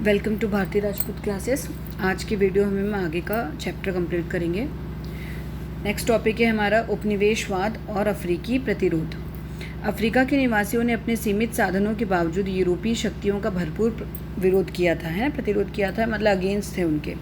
Welcome to Bharti Rajput classes. आज की video में हम आगे का चैप्टर कंप्लीट करेंगे। नेक्स्ट टॉपिक है हमारा उपनिवेशवाद और अफ्रीकी प्रतिरोध। अफ्रीका के निवासियों ने अपने सीमित साधनों के बावजूद यूरोपीय शक्तियों का भरपूर विरोध किया था, है प्रतिरोध किया था, मतलब अगेंस्ट थे उनके।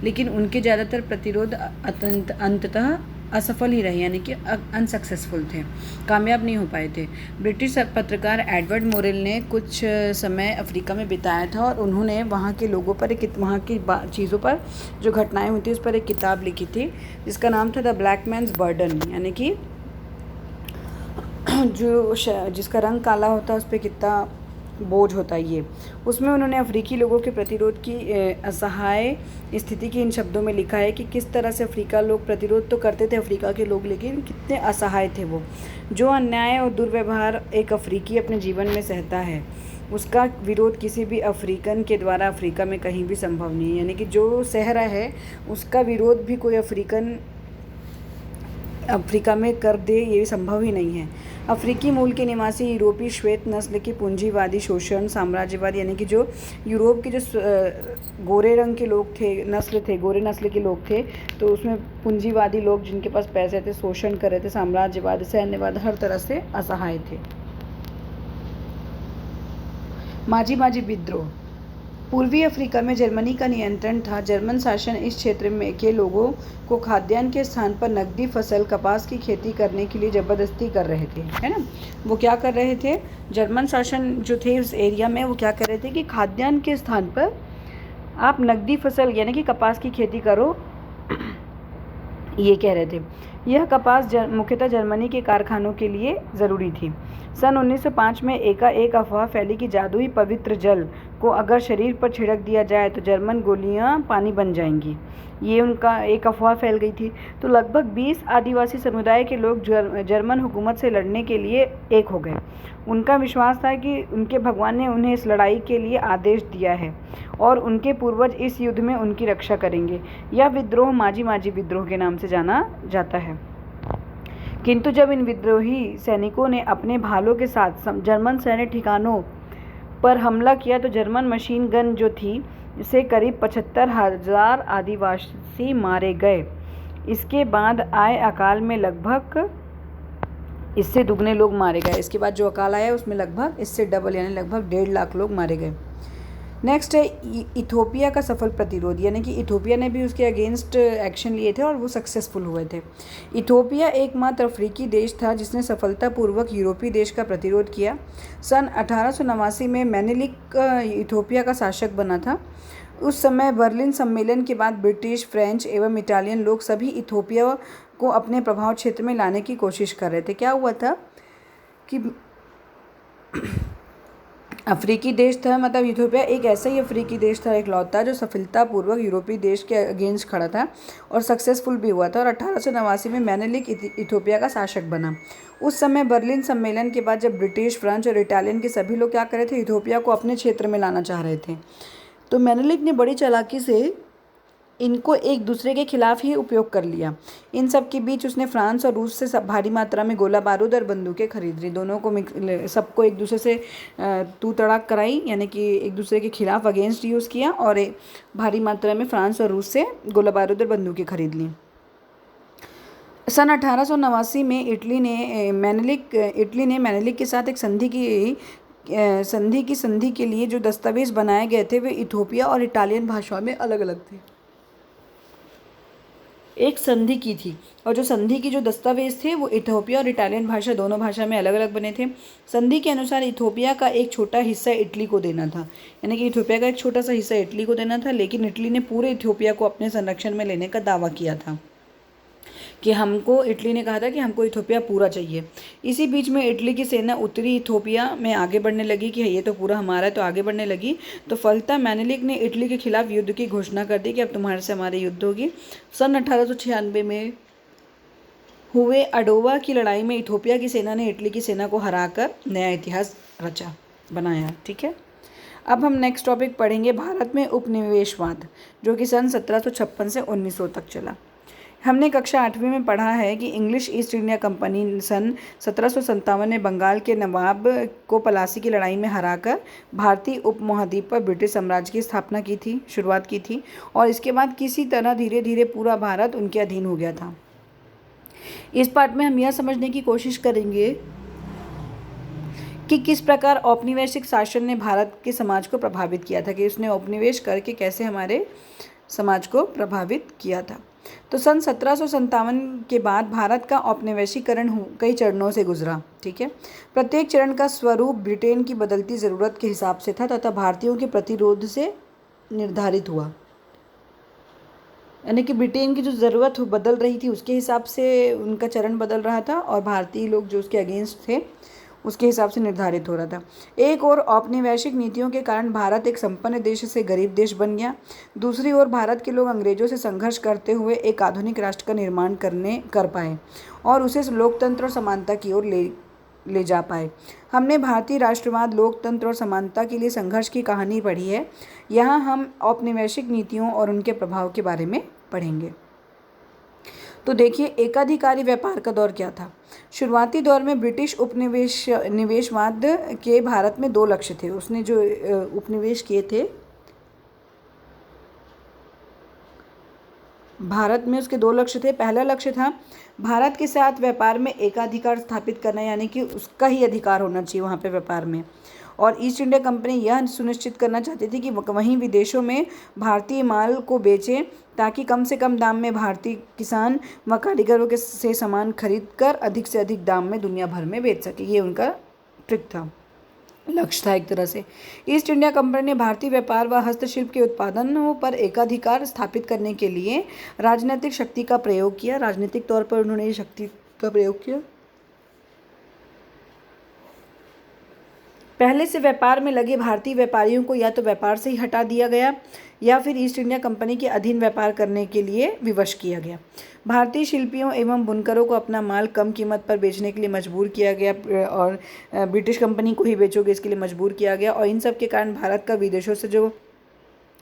लेकिन उनके ज़्यादातर प्रतिरोध अंततः असफल ही रहे, यानी कि अनसक्सेसफुल थे, कामयाब नहीं हो पाए थे। ब्रिटिश पत्रकार एडवर्ड मोरेल ने कुछ समय अफ्रीका में बिताया था और उन्होंने वहाँ के लोगों पर वहाँ की चीज़ों पर जो घटनाएं हुई थी उस पर एक किताब लिखी थी जिसका नाम था द ब्लैक मैन्स बर्डन, यानी कि जिसका रंग काला होता है उस पर कितना बोझ होता है ये। उसमें उन्होंने अफ्रीकी लोगों के प्रतिरोध की असहाय स्थिति की इन शब्दों में लिखा है कि किस तरह से अफ्रीका लोग प्रतिरोध तो करते थे अफ्रीका के लोग, लेकिन कितने असहाय थे वो। जो अन्याय और दुर्व्यवहार एक अफ्रीकी अपने जीवन में सहता है उसका विरोध किसी भी अफ्रीकन के द्वारा अफ्रीका में कहीं भी संभव नहीं है, यानी कि जो सह रहा है उसका विरोध भी कोई अफ्रीकन अफ्रीका में कर दे, ये संभव ही नहीं है। अफ्रीकी मूल के निवासी यूरोपीय श्वेत नस्ल के पूंजीवादी शोषण साम्राज्यवाद, यानी कि जो यूरोप के जो गोरे रंग के लोग थे, गोरे नस्ल के लोग थे, तो उसमें पूंजीवादी लोग जिनके पास पैसे थे शोषण कर रहे थे, साम्राज्यवाद, सैन्यवाद, हर तरह से असहाय थे। माजी विद्रोह। पूर्वी अफ्रीका में जर्मनी का नियंत्रण था। जर्मन शासन इस क्षेत्र में के लोगों को खाद्यान्न के स्थान पर नकदी फसल कपास की खेती करने के लिए ज़बरदस्ती कर रहे थे, है ना। वो क्या कर रहे थे, जर्मन शासन जो थे उस एरिया में, वो क्या कर रहे थे कि खाद्यान्न के स्थान पर आप नकदी फसल यानी कि कपास की खेती करो, ये कह रहे थे। यह कपास मुख्यतः जर्मनी के कारखानों के लिए ज़रूरी थी। सन 1905 में एकाएक अफवाह फैली कि जादुई पवित्र जल को अगर शरीर पर छिड़क दिया जाए तो जर्मन गोलियां पानी बन जाएंगी। ये उनका एक अफवाह फैल गई थी। तो लगभग 20 आदिवासी समुदाय के लोग जर्मन हुकूमत से लड़ने के लिए एक हो गए। उनका विश्वास था कि उनके भगवान ने उन्हें इस लड़ाई के लिए आदेश दिया है और उनके पूर्वज इस युद्ध में उनकी रक्षा करेंगे। यह विद्रोह माजी विद्रोह के नाम से जाना जाता है। किंतु जब इन विद्रोही सैनिकों ने अपने भालों के साथ जर्मन सैन्य ठिकानों पर हमला किया तो जर्मन मशीन गन जो थी से करीब 75,000 आदिवासी मारे गए। इसके बाद आए अकाल में लगभग इससे दुगने लोग मारे गए। इसके बाद जो अकाल आया उसमें लगभग इससे डबल यानी लगभग 1.5 लाख लोग मारे गए। नेक्स्ट है इथोपिया का सफल प्रतिरोध, यानी कि इथोपिया ने भी उसके अगेंस्ट एक्शन लिए थे और वो सक्सेसफुल हुए थे। इथोपिया एकमात्र अफ्रीकी देश था जिसने सफलतापूर्वक यूरोपीय देश का प्रतिरोध किया। सन 1889 में मेनेलिक इथोपिया का शासक बना था। उस समय बर्लिन सम्मेलन के बाद ब्रिटिश, फ्रेंच एवं इटालियन लोग सभी इथोपिया को अपने प्रभाव क्षेत्र में लाने की कोशिश कर रहे थे। क्या हुआ था कि अफ्रीकी देश था, मतलब इथोपिया एक ऐसा ही अफ्रीकी देश था इकलौता जो सफलतापूर्वक यूरोपीय देश के अगेंस्ट खड़ा था और सक्सेसफुल भी हुआ था। और 1889 में मेनेलिक इथोपिया का शासक बना। उस समय बर्लिन सम्मेलन के बाद जब ब्रिटिश, फ्रेंच और इटालियन के सभी लोग क्या कर रहे थे, इथोपिया को अपने क्षेत्र में लाना चाह रहे थे, तो मेनेलिक ने बड़ी चालाकी से इनको एक दूसरे के खिलाफ ही उपयोग कर लिया। इन सब के बीच उसने फ्रांस और रूस से सब भारी मात्रा में गोला बारूद और बंदूकें खरीद ली। दोनों को सबको एक दूसरे से तू तड़ाक कराई, यानी कि एक दूसरे के खिलाफ अगेंस्ट यूज़ किया और भारी मात्रा में फ्रांस और रूस से गोला बारूद और बंदूकें खरीद ली। सन 1889 में इटली ने मेनेलिक के साथ एक संधि के लिए जो दस्तावेज बनाए गए थे वे इथोपिया और इटालियन भाषाओं में अलग अलग थे। एक संधि की थी और जो संधि की जो दस्तावेज थे वो इथोपिया और इटालियन भाषा दोनों भाषा में अलग अलग बने थे। संधि के अनुसार इथोपिया का एक छोटा हिस्सा इटली को देना था, यानी कि इथोपिया का एक छोटा सा हिस्सा इटली को देना था, लेकिन इटली ने पूरे इथोपिया को अपने संरक्षण में लेने का दावा किया था कि इटली ने कहा था कि हमको इथोपिया पूरा चाहिए। इसी बीच में इटली की सेना उत्तरी इथोपिया में आगे बढ़ने लगी कि ये तो पूरा हमारा है, तो आगे बढ़ने लगी। तो फलता मेनेलिक ने इटली के खिलाफ युद्ध की घोषणा कर दी कि अब तुम्हारे से हमारी युद्ध होगी। सन 1896 में हुए अडोवा की लड़ाई में इथोपिया की सेना ने इटली की सेना को हराकर नया इतिहास बनाया। ठीक है, अब हम नेक्स्ट टॉपिक पढ़ेंगे भारत में उपनिवेशवाद, जो कि सन 1756 से 1900 तक चला। हमने कक्षा 8वीं में पढ़ा है कि इंग्लिश ईस्ट इंडिया कंपनी सन 1757 में बंगाल के नवाब को प्लासी की लड़ाई में हराकर भारतीय उपमहाद्वीप पर ब्रिटिश साम्राज्य की स्थापना की थी, शुरुआत की थी, और इसके बाद किसी तरह धीरे धीरे पूरा भारत उनके अधीन हो गया था। इस पाठ में हम यह समझने की कोशिश करेंगे कि किस प्रकार औपनिवेशिक शासन ने भारत के समाज को प्रभावित किया था, कि उसने औपनिवेश करके कैसे हमारे समाज को प्रभावित किया था। तो सन 1757 के बाद भारत का औपनिवेशीकरण कई चरणों से गुजरा। ठीक है, प्रत्येक चरण का स्वरूप ब्रिटेन की बदलती ज़रूरत के हिसाब से था तथा भारतीयों के प्रतिरोध से निर्धारित हुआ। यानी कि ब्रिटेन की जो ज़रूरत बदल रही थी उसके हिसाब से उनका चरण बदल रहा था और भारतीय लोग जो उसके अगेंस्ट थे उसके हिसाब से निर्धारित हो रहा था। एक ओर औपनिवेशिक नीतियों के कारण भारत एक संपन्न देश से गरीब देश बन गया, दूसरी ओर भारत के लोग अंग्रेजों से संघर्ष करते हुए एक आधुनिक राष्ट्र का निर्माण कर पाए और उसे लोकतंत्र और समानता की ओर ले जा पाए। हमने भारतीय राष्ट्रवाद, लोकतंत्र और समानता के लिए संघर्ष की कहानी पढ़ी है। यहाँ हम औपनिवेशिक नीतियों और उनके प्रभाव के बारे में पढ़ेंगे। तो देखिए, एकाधिकारी व्यापार का दौर क्या था। शुरुआती दौर में ब्रिटिश निवेशवाद के भारत में दो लक्ष्य थे। उसने जो उपनिवेश किए थे भारत में, उसके दो लक्ष्य थे। पहला लक्ष्य था भारत के साथ व्यापार में एकाधिकार स्थापित करना, यानी कि उसका ही अधिकार होना चाहिए वहाँ पे व्यापार में। और ईस्ट इंडिया कंपनी यह सुनिश्चित करना चाहती थी कि वहीं विदेशों में भारतीय माल को बेचें ताकि कम से कम दाम में भारतीय किसान व कारीगरों के से सामान खरीद कर अधिक से अधिक दाम में दुनिया भर में बेच सके। ये उनका ट्रिक था, लक्ष्य था एक तरह से। ईस्ट इंडिया कंपनी ने भारतीय व्यापार व हस्तशिल्प के उत्पादनों पर एकाधिकार स्थापित करने के लिए राजनीतिक शक्ति का प्रयोग किया। राजनीतिक तौर पर उन्होंने ये शक्ति का प्रयोग किया। पहले से व्यापार में लगे भारतीय व्यापारियों को या तो व्यापार से ही हटा दिया गया या फिर ईस्ट इंडिया कंपनी के अधीन व्यापार करने के लिए विवश किया गया। भारतीय शिल्पियों एवं बुनकरों को अपना माल कम कीमत पर बेचने के लिए मजबूर किया गया और ब्रिटिश कंपनी को ही बेचोगे इसके लिए मजबूर किया गया। और इन सब के कारण भारत का विदेशों से जो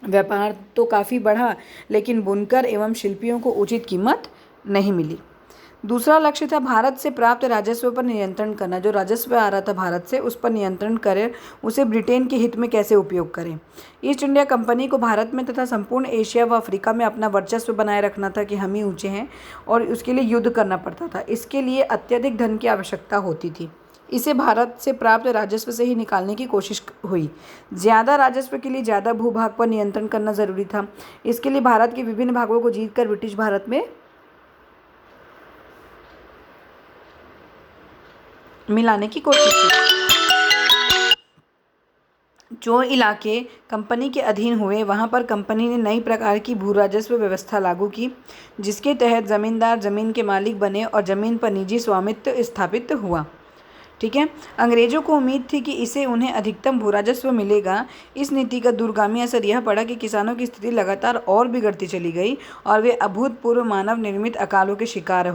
व्यापार तो काफ़ी बढ़ा, लेकिन बुनकर एवं शिल्पियों को उचित कीमत नहीं मिली। दूसरा लक्ष्य था भारत से प्राप्त राजस्व पर नियंत्रण करना। जो राजस्व आ रहा था भारत से, उस पर नियंत्रण करें, उसे ब्रिटेन के हित में कैसे उपयोग करें। ईस्ट इंडिया कंपनी को भारत में तथा संपूर्ण एशिया व अफ्रीका में अपना वर्चस्व बनाए रखना था कि हम ही ऊँचे हैं, और उसके लिए युद्ध करना पड़ता था। इसके लिए अत्यधिक धन की आवश्यकता होती थी। इसे भारत से प्राप्त राजस्व से ही निकालने की कोशिश हुई। ज़्यादा राजस्व के लिए ज़्यादा भूभाग पर नियंत्रण करना ज़रूरी था। इसके लिए भारत के विभिन्न भागों को जीतकर ब्रिटिश भारत में मिलाने की कोशिश की। जो इलाके कंपनी के अधीन हुए वहां पर कंपनी ने नई प्रकार की भू राजस्व व्यवस्था लागू की, जिसके तहत ज़मींदार ज़मीन के मालिक बने और ज़मीन पर निजी स्वामित्व स्थापित हुआ। ठीक है, अंग्रेजों को उम्मीद थी कि इससे उन्हें अधिकतम भू राजस्व मिलेगा। इस नीति का दूरगामी असर यह पड़ा कि किसानों की स्थिति लगातार और बिगड़ती चली गई और वे अभूतपूर्व मानव निर्मित अकालों के शिकार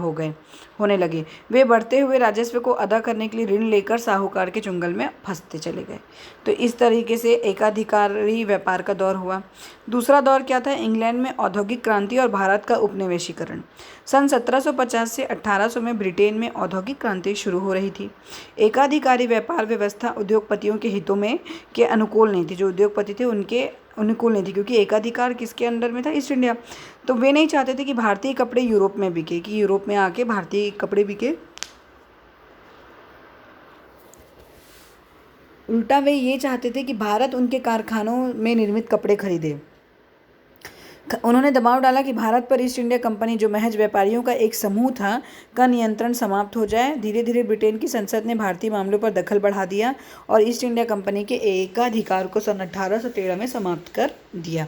होने लगे। वे बढ़ते हुए राजस्व को अदा करने के लिए ऋण लेकर साहूकार के चुंगल में फंसते चले गए। तो इस तरीके से एकाधिकारी व्यापार का दौर हुआ। दूसरा दौर क्या था? इंग्लैंड में औद्योगिक क्रांति और भारत का उपनिवेशीकरण। सन 1750 से 1800 में ब्रिटेन में औद्योगिक क्रांति शुरू हो रही थी। एकाधिकारी व्यापार व्यवस्था उद्योगपतियों के हितों में के अनुकूल नहीं थी। जो उद्योगपति थे उनके अनुकूल नहीं थी, क्योंकि एकाधिकार किसके अंडर में था? East India. तो वे नहीं चाहते थे कि भारतीय कपड़े यूरोप में बिके, कि यूरोप में आके भारतीय कपड़े बिके। उल्टा वे ये चाहते थे कि भारत उनके कारखानों में निर्मित कपड़े खरीदे। उन्होंने दबाव डाला कि भारत पर ईस्ट इंडिया कंपनी, जो महज व्यापारियों का एक समूह था, का नियंत्रण समाप्त हो जाए। धीरे धीरे ब्रिटेन की संसद ने भारतीय मामलों पर दखल बढ़ा दिया और ईस्ट इंडिया कंपनी के एकाधिकार को सन 1813 में समाप्त कर दिया।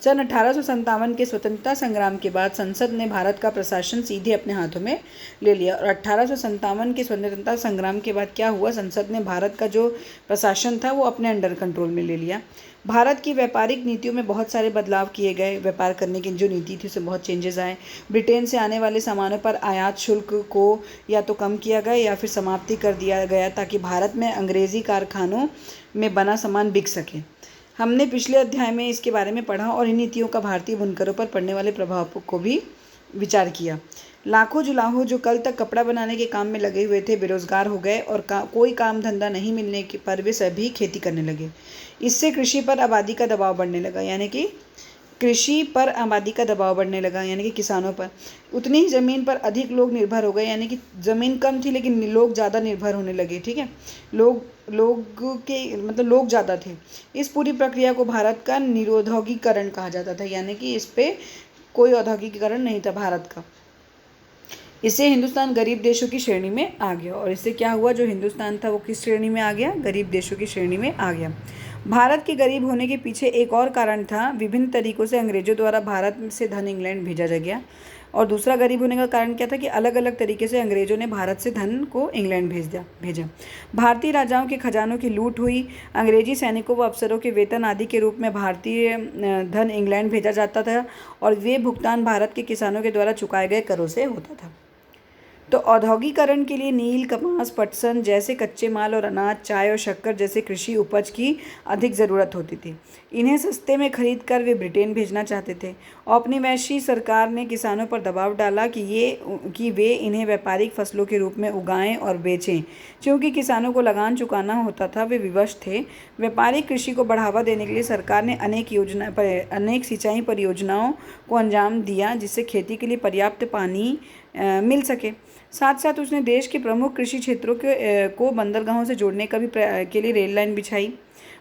सन 1857 के स्वतंत्रता संग्राम के बाद संसद ने भारत का प्रशासन सीधे अपने हाथों में ले लिया और 1857 के स्वतंत्रता संग्राम के बाद क्या हुआ? संसद ने भारत का जो प्रशासन था वो अपने अंडर कंट्रोल में ले लिया। भारत की व्यापारिक नीतियों में बहुत सारे बदलाव किए गए। व्यापार करने की जो नीति थी उसमें बहुत चेंजेस आए। ब्रिटेन से आने वाले सामानों पर आयात शुल्क को या तो कम किया गया या फिर समाप्ति कर दिया गया, ताकि भारत में अंग्रेज़ी कारखानों में बना सामान बिक सके। हमने पिछले अध्याय में इसके बारे में पढ़ा और इन नीतियों का भारतीय बुनकरों पर पड़ने वाले प्रभाव को भी विचार किया। लाखों जुलाहो जो कल तक कपड़ा बनाने के काम में लगे हुए थे बेरोजगार हो गए और कोई काम धंधा नहीं मिलने पर वे सभी खेती करने लगे। इससे कृषि पर आबादी का दबाव बढ़ने लगा, यानी कि कृषि पर आबादी का दबाव बढ़ने लगा, यानी कि किसानों पर। उतनी ही ज़मीन पर अधिक लोग निर्भर हो गए, यानी कि ज़मीन कम थी लेकिन लोग ज़्यादा निर्भर होने लगे। ठीक है, लोग ज़्यादा थे। इस पूरी प्रक्रिया को भारत का निरौद्योगीकरण कहा जाता था, यानी कि इस पे कोई औद्योगिकीकरण नहीं था भारत का। इससे हिंदुस्तान गरीब देशों की श्रेणी में आ गया। और इससे क्या हुआ, जो हिंदुस्तान था वो किस श्रेणी में आ गया, गरीब देशों की श्रेणी में आ गया। भारत के गरीब होने के पीछे एक और कारण था, विभिन्न तरीकों से अंग्रेजों द्वारा भारत से धन इंग्लैंड भेजा जा गया। और दूसरा गरीब होने का कारण क्या था कि अलग अलग तरीके से अंग्रेजों ने भारत से धन को इंग्लैंड भेजा। भारतीय राजाओं के खजानों की लूट हुई। अंग्रेजी सैनिकों व अफसरों के वेतन आदि के रूप में भारतीय धन इंग्लैंड भेजा जाता था और वे भुगतान भारत के किसानों के द्वारा चुकाए गए करों से होता था। तो औद्योगिकरण के लिए नील, कपास, पटसन जैसे कच्चे माल और अनाज, चाय और शक्कर जैसे कृषि उपज की अधिक ज़रूरत होती थी। इन्हें सस्ते में खरीद कर वे ब्रिटेन भेजना चाहते थे। औपनिवेशिक सरकार ने किसानों पर दबाव डाला कि वे इन्हें व्यापारिक फसलों के रूप में उगाएं और बेचें। क्योंकि किसानों को लगान चुकाना होता था, वे विवश थे। व्यापारिक कृषि को बढ़ावा देने के लिए सरकार ने अनेक सिंचाई परियोजनाओं को अंजाम दिया, जिससे खेती के लिए पर्याप्त पानी मिल सके। साथ साथ उसने देश के प्रमुख कृषि क्षेत्रों को बंदरगाहों से जोड़ने के लिए रेल लाइन बिछाई।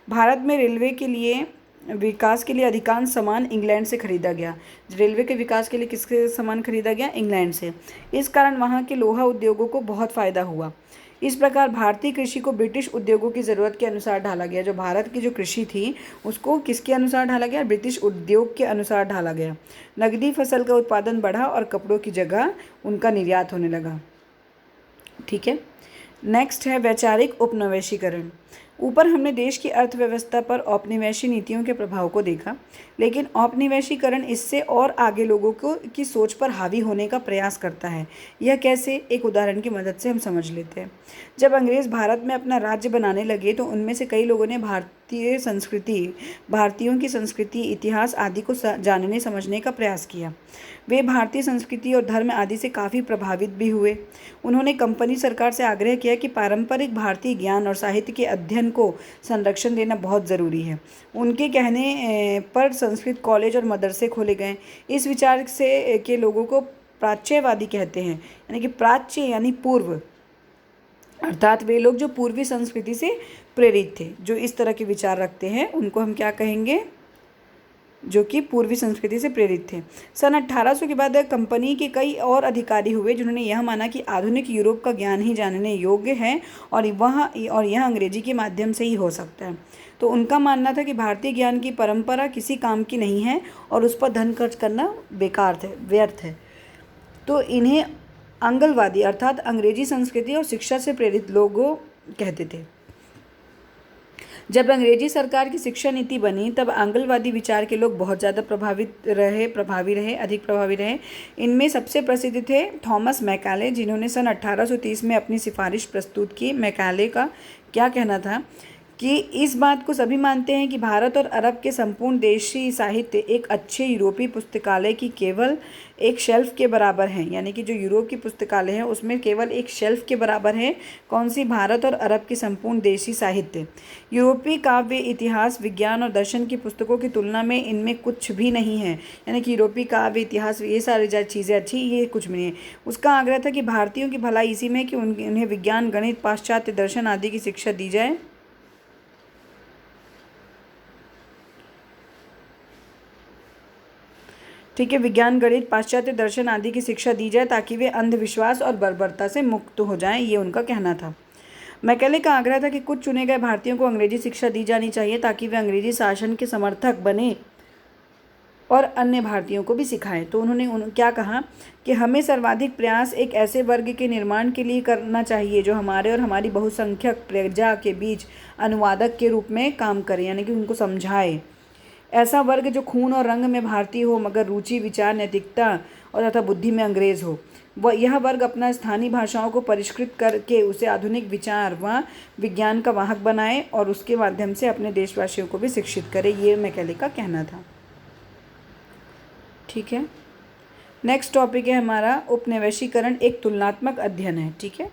भारत में रेलवे के लिए विकास के लिए अधिकांश सामान इंग्लैंड से खरीदा गया। रेलवे के विकास के लिए किससे सामान खरीदा गया, इंग्लैंड से। इस कारण वहाँ के लोहा उद्योगों को बहुत फ़ायदा हुआ। इस प्रकार भारतीय कृषि को ब्रिटिश उद्योगों की ज़रूरत के अनुसार ढाला गया। जो भारत की जो कृषि थी उसको किसके अनुसार ढाला गया, ब्रिटिश उद्योग के अनुसार ढाला गया। नकदी फसल का उत्पादन बढ़ा और कपड़ों की जगह उनका निर्यात होने लगा। ठीक है, नेक्स्ट है वैचारिक उपनिवेशीकरण। ऊपर हमने देश की अर्थव्यवस्था पर औपनिवेशिक नीतियों के प्रभाव को देखा, लेकिन औपनिवेशीकरण इससे और आगे लोगों की सोच पर हावी होने का प्रयास करता है। यह कैसे, एक उदाहरण की मदद से हम समझ लेते हैं। जब अंग्रेज़ भारत में अपना राज्य बनाने लगे तो उनमें से कई लोगों ने भारतीयों की संस्कृति, इतिहास आदि को जानने समझने का प्रयास किया। वे भारतीय संस्कृति और धर्म आदि से काफ़ी प्रभावित भी हुए। उन्होंने कंपनी सरकार से आग्रह किया कि पारंपरिक भारतीय ज्ञान और साहित्य के अध्ययन को संरक्षण देना बहुत ज़रूरी है। उनके कहने पर संस्कृत कॉलेज और मदरसे खोले गए। इस विचार से के लोगों को प्राच्यवादी कहते हैं, यानी कि प्राच्य यानी पूर्व, अर्थात वे लोग जो पूर्वी संस्कृति से प्रेरित थे, जो इस तरह के विचार रखते हैं उनको हम क्या कहेंगे, जो कि पूर्वी संस्कृति से प्रेरित थे। सन 1800 के बाद कंपनी के कई और अधिकारी हुए जिन्होंने यह माना कि आधुनिक यूरोप का ज्ञान ही जानने योग्य है और यह अंग्रेजी के माध्यम से ही हो सकता है। तो उनका मानना था कि भारतीय ज्ञान की परंपरा किसी काम की नहीं है और उस पर धन खर्च करना बेकार है, व्यर्थ है। तो इन्हें आंग्लवादी अर्थात अंग्रेजी संस्कृति और शिक्षा से प्रेरित लोग कहते थे। जब अंग्रेजी सरकार की शिक्षा नीति बनी तब आंग्लवादी विचार के लोग बहुत ज़्यादा प्रभावी रहे। इनमें सबसे प्रसिद्ध थे थॉमस मैकाले, जिन्होंने सन 1830 में अपनी सिफारिश प्रस्तुत की। मैकाले का क्या कहना था कि इस बात को सभी मानते हैं कि भारत और अरब के संपूर्ण देशी साहित्य एक अच्छे यूरोपीय पुस्तकालय की केवल एक शेल्फ के बराबर हैं, यानी कि जो यूरोप की पुस्तकालय है उसमें केवल एक शेल्फ के बराबर है। कौन सी, भारत और अरब की संपूर्ण देशी साहित्य। यूरोपीय काव्य, इतिहास, विज्ञान और दर्शन की पुस्तकों की तुलना में इनमें कुछ भी नहीं है, यानी कि यूरोपीय काव्य, इतिहास, ये सारी चीज़ें अच्छी, ये कुछ भी नहीं है। उसका आग्रह था कि भारतीयों की भलाई इसी में कि उन्हें विज्ञान, गणित, पाश्चात्य दर्शन आदि की शिक्षा दी जाए। ठीक है, विज्ञान, गणित, पाश्चात्य दर्शन आदि की शिक्षा दी जाए ताकि वे अंधविश्वास और बर्बरता से मुक्त हो जाएं, ये उनका कहना था। मैकेले का आग्रह था कि कुछ चुने गए भारतीयों को अंग्रेजी शिक्षा दी जानी चाहिए ताकि वे अंग्रेजी शासन के समर्थक बने और अन्य भारतीयों को भी सिखाएं। तो उन्होंने क्या कहा कि हमें सर्वाधिक प्रयास एक ऐसे वर्ग के निर्माण के लिए करना चाहिए जो हमारे और हमारी बहुसंख्यक प्रजा के बीच अनुवादक के रूप में काम करे, यानी कि उनको समझाए। ऐसा वर्ग जो खून और रंग में भारतीय हो मगर रुचि, विचार, नैतिकता और तथा बुद्धि में अंग्रेज हो। यह वर्ग अपना स्थानीय भाषाओं को परिष्कृत करके उसे आधुनिक विचार व विज्ञान का वाहक बनाए और उसके माध्यम से अपने देशवासियों को भी शिक्षित करे, ये मैकेले का कहना था। ठीक है, नेक्स्ट टॉपिक है हमारा उपनिवेशीकरण एक तुलनात्मक अध्ययन है। ठीक है,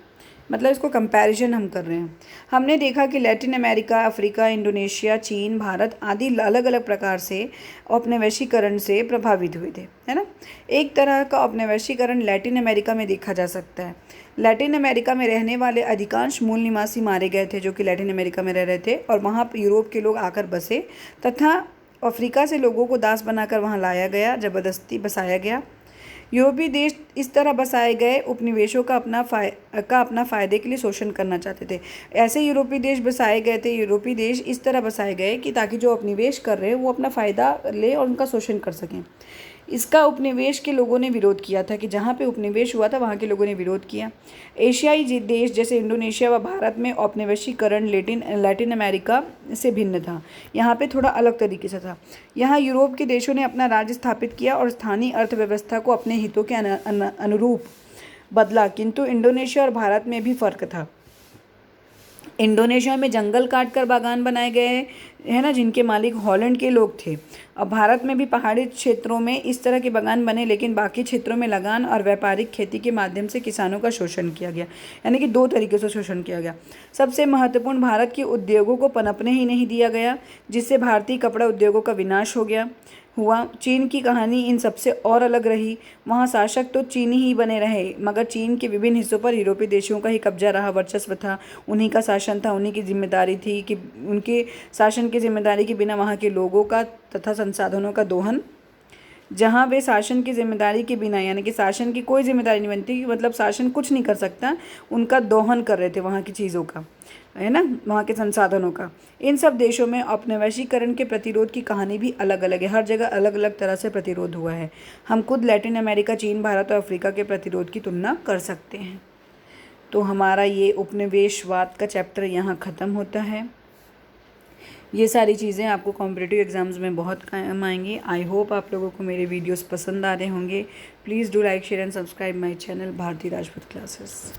मतलब इसको कंपैरिजन हम कर रहे हैं। हमने देखा कि लैटिन अमेरिका, अफ्रीका, इंडोनेशिया, चीन, भारत आदि अलग अलग प्रकार से औपनिवेशीकरण से प्रभावित हुए थे, है ना। एक तरह का औपनिवेशीकरण लैटिन अमेरिका में देखा जा सकता है। लैटिन अमेरिका में रहने वाले अधिकांश मूल निवासी मारे गए थे जो कि लैटिन अमेरिका में रह रहे थे, और वहाँ यूरोप के लोग आकर बसे, तथा अफ्रीका से लोगों को दास बनाकर वहाँ लाया गया, ज़बरदस्ती बसाया गया। यूरोपीय देश इस तरह बसाए गए उपनिवेशों का अपना फ़ायदे के लिए शोषण करना चाहते थे। ऐसे यूरोपीय देश बसाए गए थे, यूरोपीय देश इस तरह बसाए गए कि ताकि जो उपनिवेश कर रहे हैं वो अपना फ़ायदा ले और उनका शोषण कर सकें। इसका उपनिवेश के लोगों ने विरोध किया था, कि जहाँ पे उपनिवेश हुआ था वहाँ के लोगों ने विरोध किया। एशियाई देश जैसे इंडोनेशिया व भारत में औपनिवेशीकरण लैटिन अमेरिका से भिन्न था। यहाँ पे थोड़ा अलग तरीके से था। यहाँ यूरोप के देशों ने अपना राज्य स्थापित किया और स्थानीय अर्थव्यवस्था को अपने हितों के अनुरूप बदला, किंतु इंडोनेशिया और भारत में भी फ़र्क था। इंडोनेशिया में जंगल काटकर बागान बनाए गए है ना, जिनके मालिक हॉलैंड के लोग थे। अब भारत में भी पहाड़ी क्षेत्रों में इस तरह के बागान बने, लेकिन बाकी क्षेत्रों में लगान और व्यापारिक खेती के माध्यम से किसानों का शोषण किया गया, यानी कि दो तरीके से शोषण किया गया। सबसे महत्वपूर्ण, भारत के उद्योगों को पनपने ही नहीं दिया गया, जिससे भारतीय कपड़ा उद्योगों का विनाश हो गया हुआ। चीन की कहानी इन सबसे और अलग रही। वहाँ शासक तो चीनी ही बने रहे, मगर चीन के विभिन्न हिस्सों पर यूरोपीय देशों का ही कब्जा रहा, वर्चस्व था, उन्हीं का शासन था, उन्हीं की जिम्मेदारी थी कि उनके शासन की जिम्मेदारी के बिना वहाँ के लोगों का तथा संसाधनों का दोहन, जहाँ वे शासन की जिम्मेदारी के बिना, यानी कि शासन की कोई जिम्मेदारी नहीं बनती, मतलब शासन कुछ नहीं कर सकता, उनका दोहन कर रहे थे वहाँ की चीज़ों का, है ना, वहाँ के संसाधनों का। इन सब देशों में औपनिवेशीकरण के प्रतिरोध की कहानी भी अलग अलग है, हर जगह अलग अलग तरह से प्रतिरोध हुआ है। हम खुद लैटिन अमेरिका, चीन, भारत और अफ्रीका के प्रतिरोध की तुलना कर सकते हैं। तो हमारा ये उपनिवेशवाद का चैप्टर यहाँ ख़त्म होता है। ये सारी चीज़ें आपको कॉम्पिटिटिव एग्ज़ाम्स में बहुत काम आएंगी। आई होप आप लोगों को मेरे वीडियोस पसंद आ रहे होंगे। Please do like, share and subscribe my channel Bharti Rajput classes.